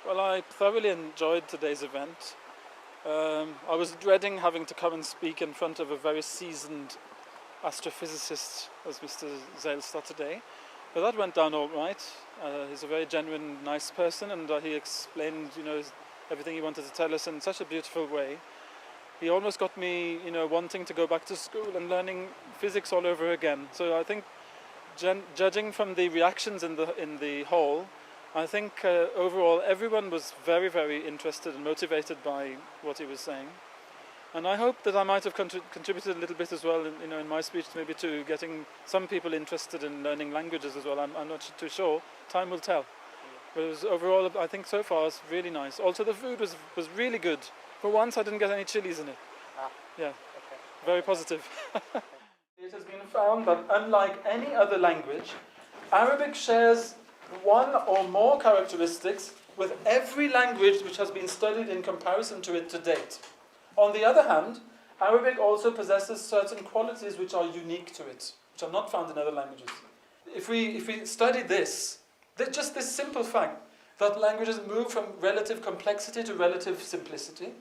Well, I thoroughly enjoyed today's event. I was dreading having to come and speak in front of a very seasoned astrophysicist, as Mr. Zelstar today, but that went down all right. He's a very genuine, nice person, and he explained, everything he wanted to tell us in such a beautiful way. He almost got me, wanting to go back to school and learning physics all over again. So I think, judging from the reactions in the hall, I think overall everyone was very, very interested and motivated by what he was saying. And I hope that I might have contributed a little bit as well, in my speech, maybe to getting some people interested in learning languages as well. I'm not too sure. Time will tell. But it was overall, I think so far, it's really nice. Also, the food was really good. For once, I didn't get any chilies in it. Yeah, okay. Very positive. It has been found that unlike any other language, Arabic shares one or more characteristics with every language which has been studied in comparison to it to date. On the other hand, Arabic also possesses certain qualities which are unique to it, which are not found in other languages. If we study just this simple fact, that languages move from relative complexity to relative simplicity,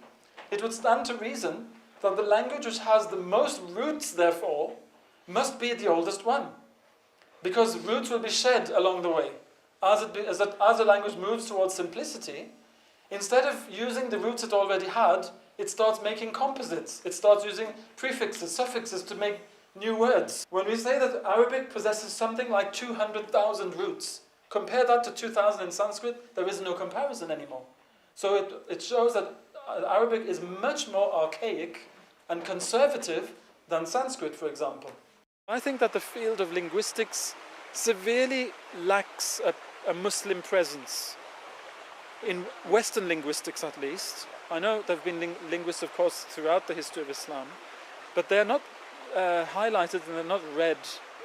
it would stand to reason that the language which has the most roots, therefore, must be the oldest one. Because roots will be shed along the way. As the language moves towards simplicity, instead of using the roots it already had, it starts making composites. It starts using prefixes, suffixes to make new words. When we say that Arabic possesses something like 200,000 roots, compare that to 2,000 in Sanskrit, there is no comparison anymore. So it shows that Arabic is much more archaic and conservative than Sanskrit, for example. I think that the field of linguistics severely lacks a Muslim presence. In Western linguistics, at least. I know there have been linguists, of course, throughout the history of Islam, but they're not highlighted and they're not read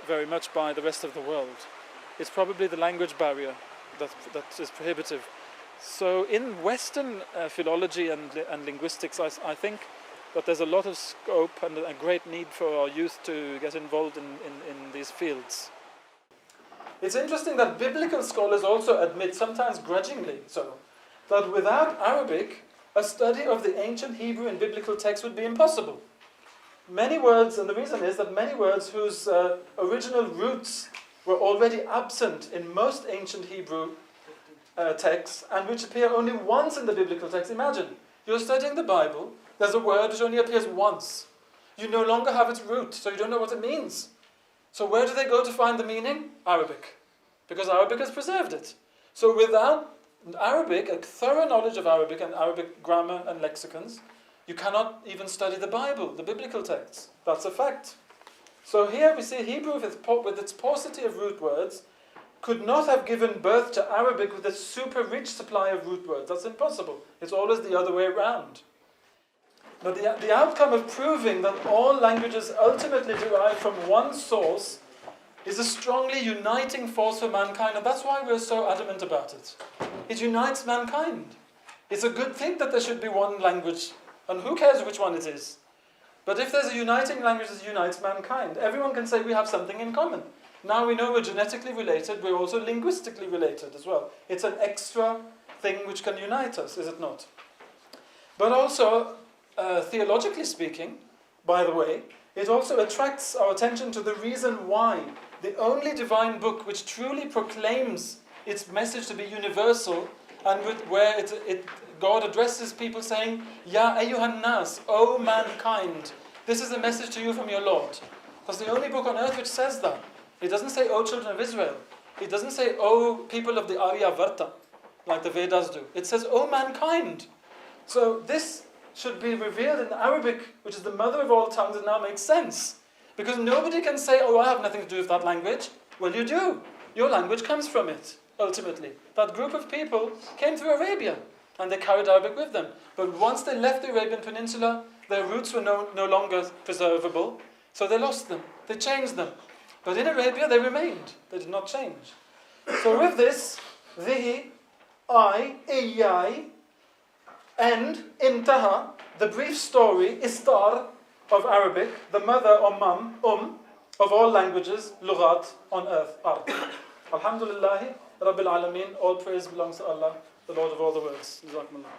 very much by the rest of the world. It's probably the language barrier that is prohibitive. So in Western philology and linguistics, I think that there's a lot of scope and a great need for our youth to get involved in these fields. It's interesting that biblical scholars also admit, sometimes grudgingly so, that without Arabic, a study of the ancient Hebrew in biblical texts would be impossible. Many words, and the reason is that many words whose original roots were already absent in most ancient Hebrew texts, and which appear only once in the biblical text. Imagine, you're studying the Bible, there's a word which only appears once. You no longer have its root, so you don't know what it means. So where do they go to find the meaning? Arabic. Because Arabic has preserved it. So without Arabic, a thorough knowledge of Arabic and Arabic grammar and lexicons, you cannot even study the Bible, the biblical texts. That's a fact. So here we see Hebrew with its paucity of root words could not have given birth to Arabic with a super rich supply of root words. That's impossible. It's always the other way around. But the outcome of proving that all languages ultimately derive from one source is a strongly uniting force for mankind, and that's why we're so adamant about it. It unites mankind. It's a good thing that there should be one language, and who cares which one it is? But if there's a uniting language that unites mankind, everyone can say we have something in common. Now we know we're genetically related, we're also linguistically related as well. It's an extra thing which can unite us, is it not? But also, theologically speaking, by the way, it also attracts our attention to the reason why the only divine book which truly proclaims its message to be universal and where God addresses people saying, Ya ayyuhan nas, O mankind, this is a message to you from your Lord. That's the only book on earth which says that. It doesn't say, O children of Israel. It doesn't say, O people of the Aryavarta, like the Vedas do. It says, O mankind. So this should be revealed in Arabic, which is the mother of all tongues, and now makes sense. Because nobody can say, oh, I have nothing to do with that language. Well, you do. Your language comes from it, ultimately. That group of people came through Arabia, and they carried Arabic with them. But once they left the Arabian Peninsula, their roots were no longer preservable, so they lost them. They changed them. But in Arabia, they remained. They did not change. So with this, the, I, iyai, and intaha, the brief story, istar, of Arabic, the mother or mum, of all languages, lughat, on earth, art. Alhamdulillahi Rabbil Alameen. All praise belongs to Allah, the Lord of all the worlds. Jazakumullah.